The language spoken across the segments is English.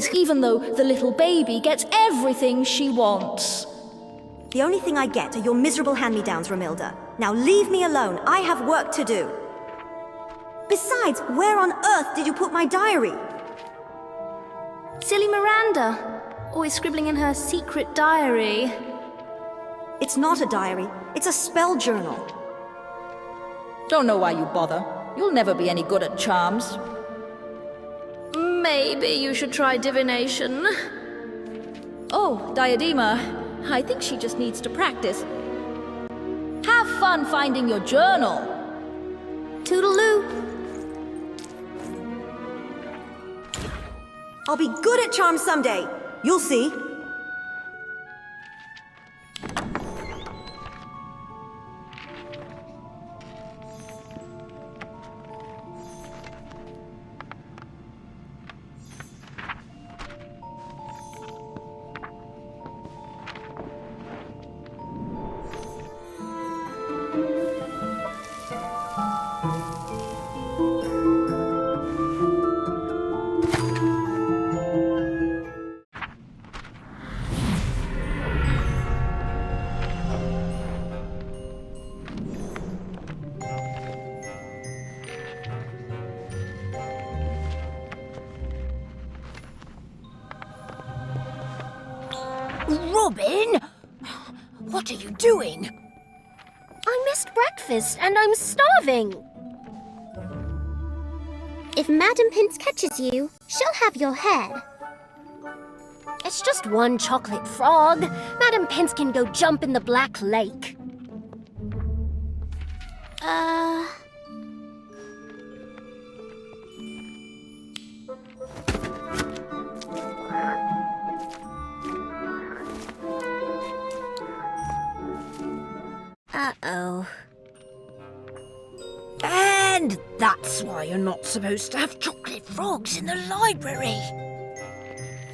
always, even though the little baby gets everything she wants. The only thing I get are your miserable hand-me-downs, Romilda. Now leave me alone. I have work to do. Besides, where on earth did you put my diary? Silly Miranda, always scribbling in her secret diary. It's not a diary. It's a spell journal. Don't know why you bother. You'll never be any good at charms. Maybe you should try divination. Oh, Diadema. I think she just needs to practice. Have fun finding your journal. Toodaloo. I'll be good at charms someday. You'll see. Robin! What are you doing? I missed breakfast and I'm starving. If Madam Pince catches you, she'll have your head. It's just one chocolate frog. Madam Pince can go jump in the Black Lake. Uh-oh. And that's why you're not supposed to have chocolate frogs in the library.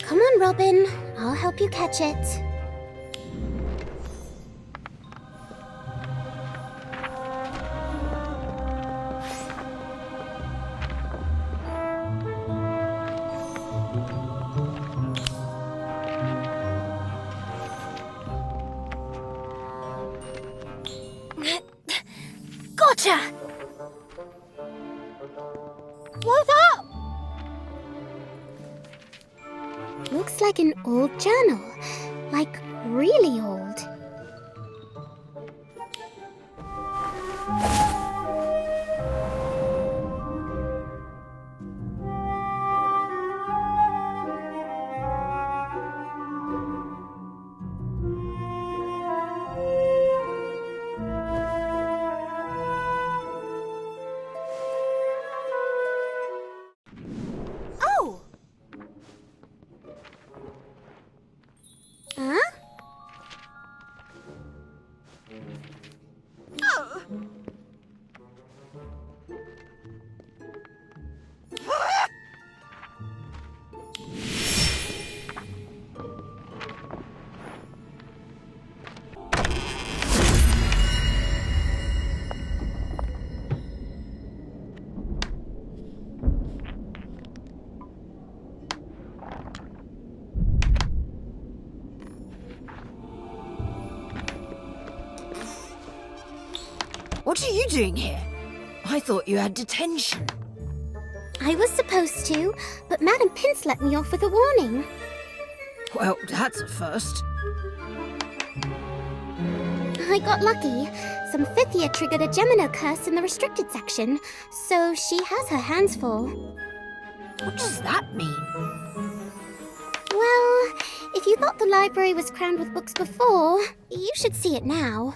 Come on, Robin. I'll help you catch it. Gotcha! What's up? Looks like an old journal. Like, really old. What are you doing here? I thought you had detention. I was supposed to, but Madam Pince let me off with a warning. Well, that's a first. I got lucky. Some fifth year triggered a Gemino curse in the restricted section, so she has her hands full. What does that mean? Well, if you thought the library was crammed with books before, you should see it now.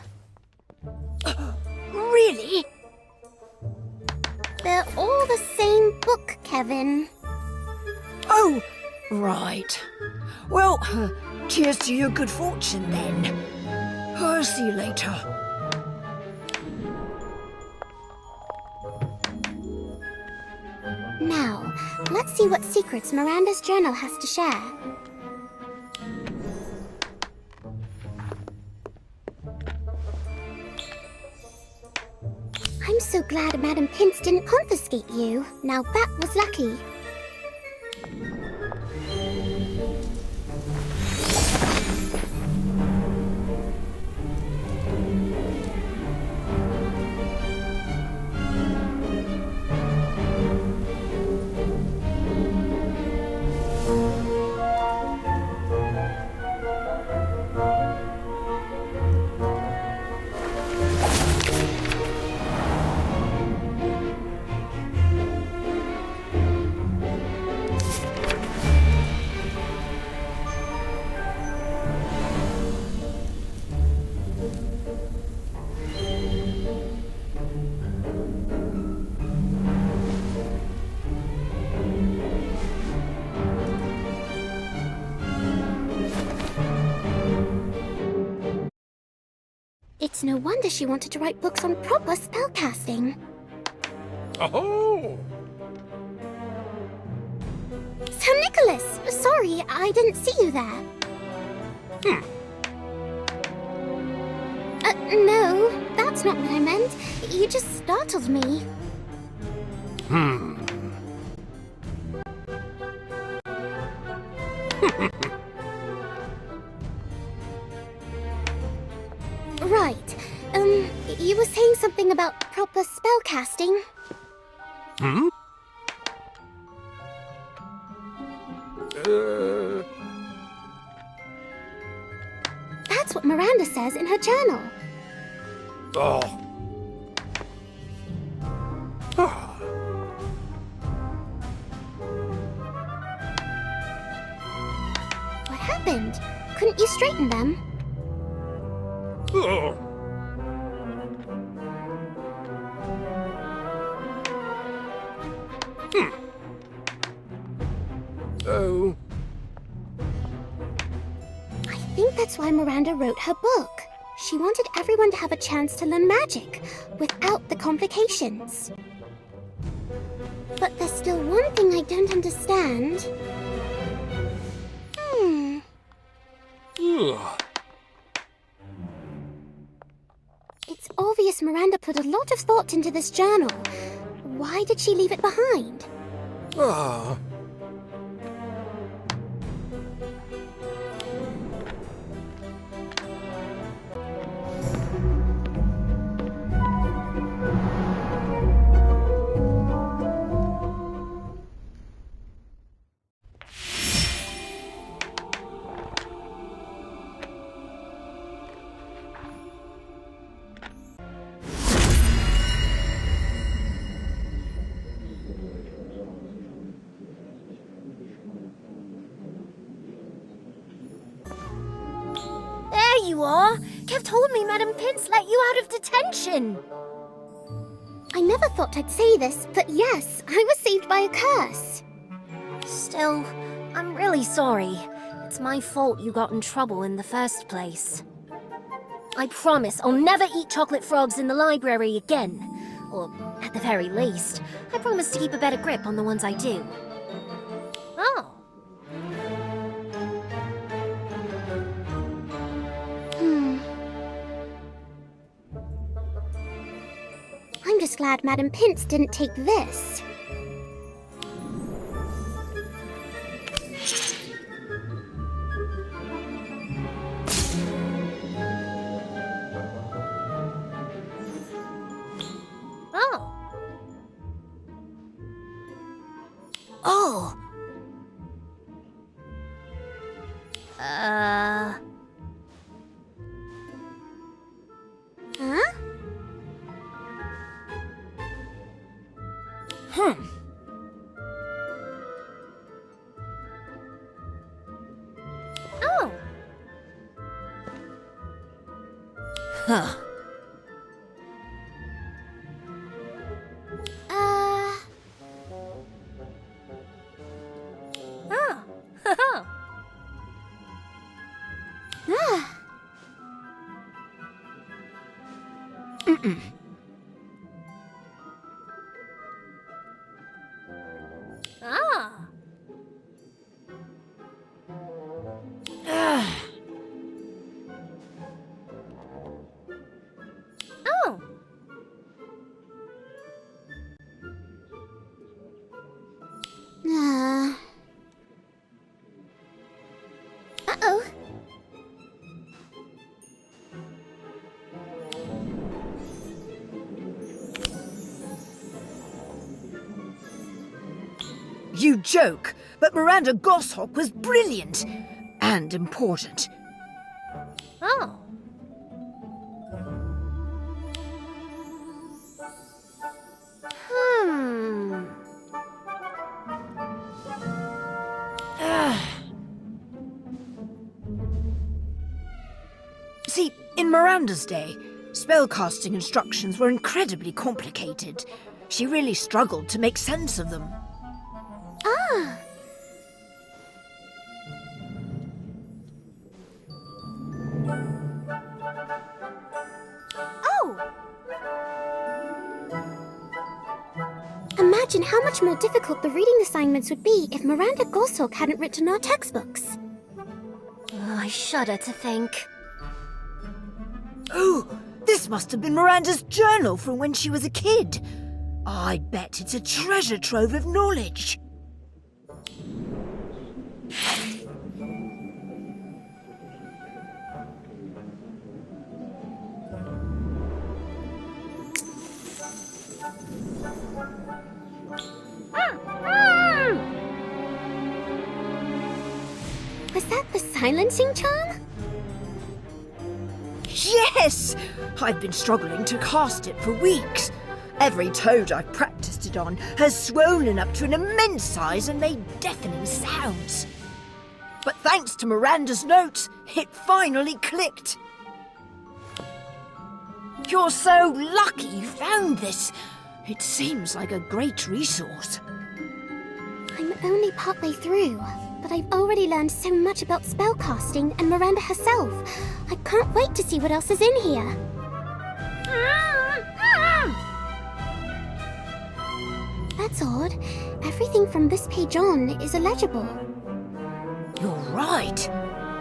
Really? They're all the same book, Kevin. Oh, right. Well, cheers to your good fortune then. I'll see you later. Now, let's see what secrets Miranda's journal has to share. I'm so glad Madam Pince didn't confiscate you. Now that was lucky. It's no wonder she wanted to write books on proper spellcasting. Oh! Sir Nicholas! Sorry, I didn't see you there. No, that's not what I meant. You just startled me. Right. You were saying something about proper spellcasting. That's what Miranda says in her journal. Oh. What happened? Couldn't you straighten them? Oh. Oh. I think that's why Miranda wrote her book. She wanted everyone to have a chance to learn magic without the complications. But there's still one thing I don't understand. Ugh. It's obvious Miranda put a lot of thought into this journal. Why did she leave it behind? Ah. There you are! Kev told me Madam Pince let you out of detention! I never thought I'd say this, but yes, I was saved by a curse. Still, I'm really sorry. It's my fault you got in trouble in the first place. I promise I'll never eat chocolate frogs in the library again. Or, at the very least, I promise to keep a better grip on the ones I do. Oh. I'm just glad Madam Pince didn't take this. Oh. Oh. Huh? Oh. Huh. Oh. Ah. Oh. Uh-oh. You joke, but Miranda Goshawk was brilliant and important. Oh. See, in Miranda's day, spellcasting instructions were incredibly complicated. She really struggled to make sense of them. Ah. imagine how much more difficult the reading assignments would be if Miranda Goshawk hadn't written our textbooks. Oh, I shudder to think. Oh, this must have been Miranda's journal from when she was a kid. I bet it's a treasure trove of knowledge. Was that the silencing charm? Yes! I've been struggling to cast it for weeks. Every toad I've practiced it on has swollen up to an immense size and made deafening sounds. But thanks to Miranda's notes, it finally clicked. You're so lucky you found this. It seems like a great resource. I'm only partway through, but I've already learned so much about spellcasting and Miranda herself. I can't wait to see what else is in here. That's odd. Everything from this page on is illegible. You're right.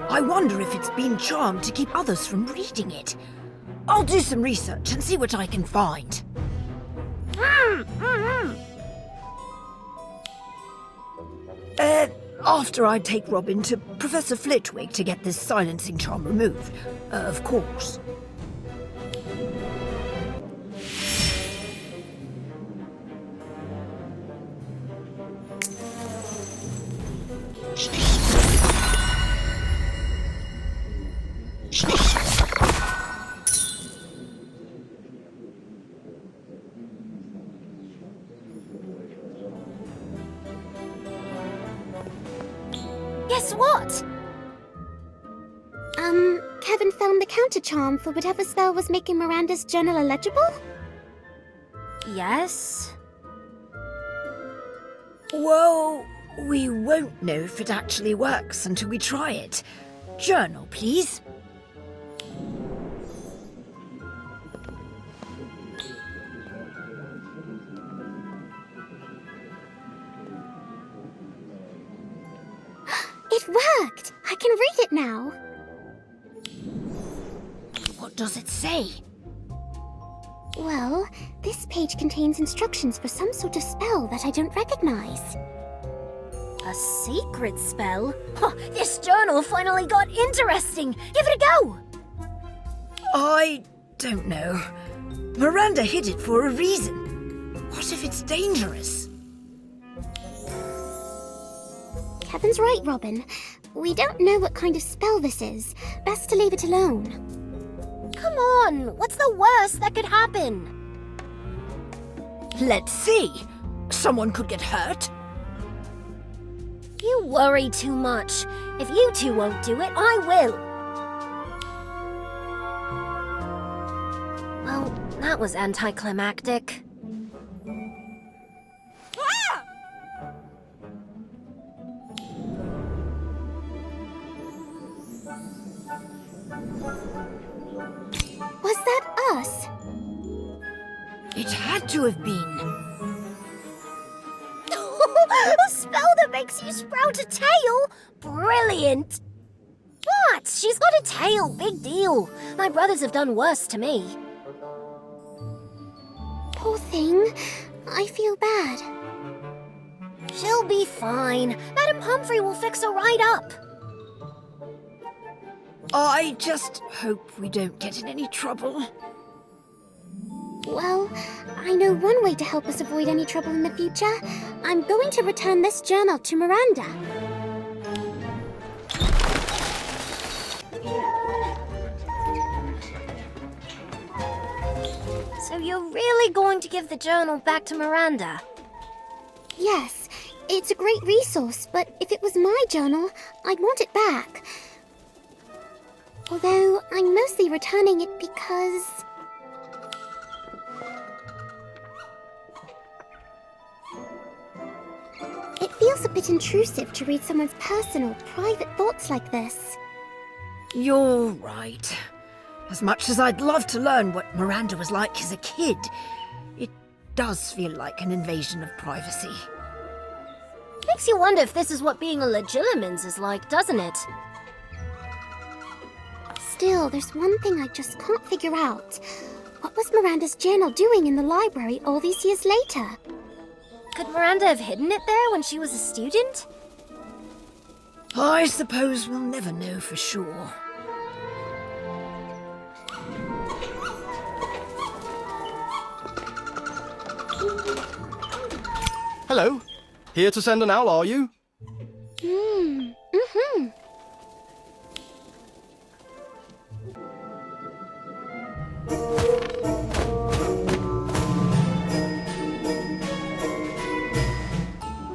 I wonder if it's been charmed to keep others from reading it. I'll do some research and see what I can find. After I take Robin to Professor Flitwick to get this silencing charm removed, of course. Guess what? Kevin found the counter charm for whatever spell was making Miranda's journal illegible? Yes? Well, we won't know if it actually works until we try it. Journal, please. It worked! I can read it now. What does it say? Well, this page contains instructions for some sort of spell that I don't recognize. A secret spell? Huh, this journal finally got interesting! Give it a go! I don't know. Miranda hid it for a reason. What if it's dangerous? Kevin's right, Robin. We don't know what kind of spell this is. Best to leave it alone. Come on! What's the worst that could happen? Let's see. Someone could get hurt. You worry too much. If you two won't do it, I will. Well, that was anticlimactic. Was that us? It had to have been. A spell that makes you sprout a tail? Brilliant! What? She's got a tail, big deal. My brothers have done worse to me. Poor thing. I feel bad. She'll be fine. Madam Humphrey will fix her right up. I just hope we don't get in any trouble. Well, I know one way to help us avoid any trouble in the future. I'm going to return this journal to Miranda. So you're really going to give the journal back to Miranda? Yes, it's a great resource, but if it was my journal, I'd want it back. Although, I'm mostly returning it because... It feels a bit intrusive to read someone's personal, private thoughts like this. You're right. As much as I'd love to learn what Miranda was like as a kid, it does feel like an invasion of privacy. Makes you wonder if this is what being a legilimens is like, doesn't it? Still, there's one thing I just can't figure out. What was Miranda's journal doing in the library all these years later? Could Miranda have hidden it there when she was a student? I suppose we'll never know for sure. Hello. Here to send an owl, are you?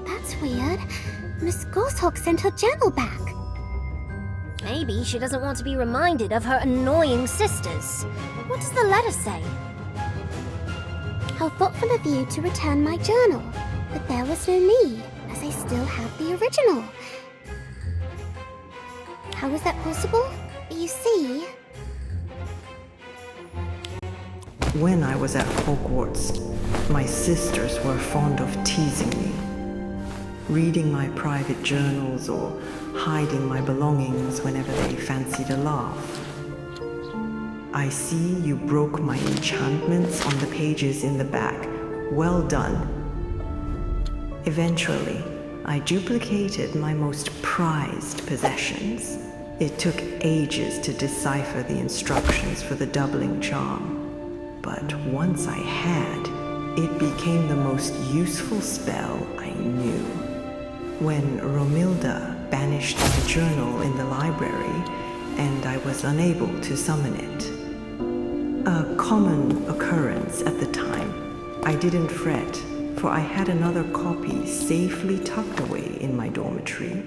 That's weird. Miss Goshawk sent her journal back. Maybe she doesn't want to be reminded of her annoying sisters. What does the letter say? How thoughtful of you to return my journal. But there was no need, as I still have the original. How is that possible? You see... When I was at Hogwarts, my sisters were fond of teasing me, reading my private journals or hiding my belongings whenever they fancied a laugh. I see you broke my enchantments on the pages in the back. Well done. Eventually, I duplicated my most prized possessions. It took ages to decipher the instructions for the doubling charm. But once I had, it became the most useful spell I knew. When Romilda banished the journal in the library, and I was unable to summon it. A common occurrence at the time, I didn't fret, for I had another copy safely tucked away in my dormitory.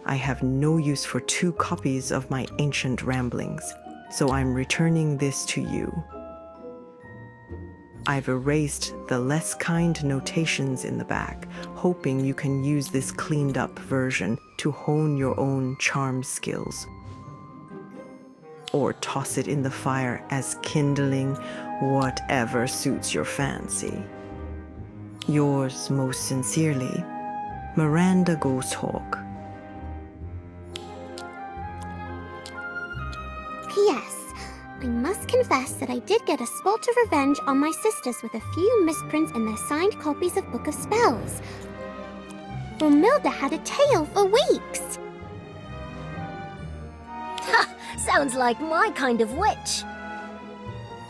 I have no use for 2 copies of my ancient ramblings, so I'm returning this to you. I've erased the less kind notations in the back, hoping you can use this cleaned up version to hone your own charm skills. Or toss it in the fire as kindling, whatever suits your fancy. Yours most sincerely, Miranda Goshawk. P.S. I must confess that I did get a spot of revenge on my sisters with a few misprints in their signed copies of Book of Spells. Romilda had a tail for weeks. Ha! Sounds like my kind of witch.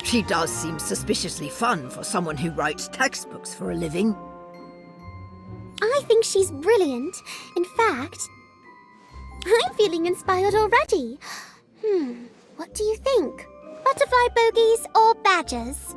She does seem suspiciously fun for someone who writes textbooks for a living. I think she's brilliant. In fact, I'm feeling inspired already. What do you think? Butterfly bogies or badgers?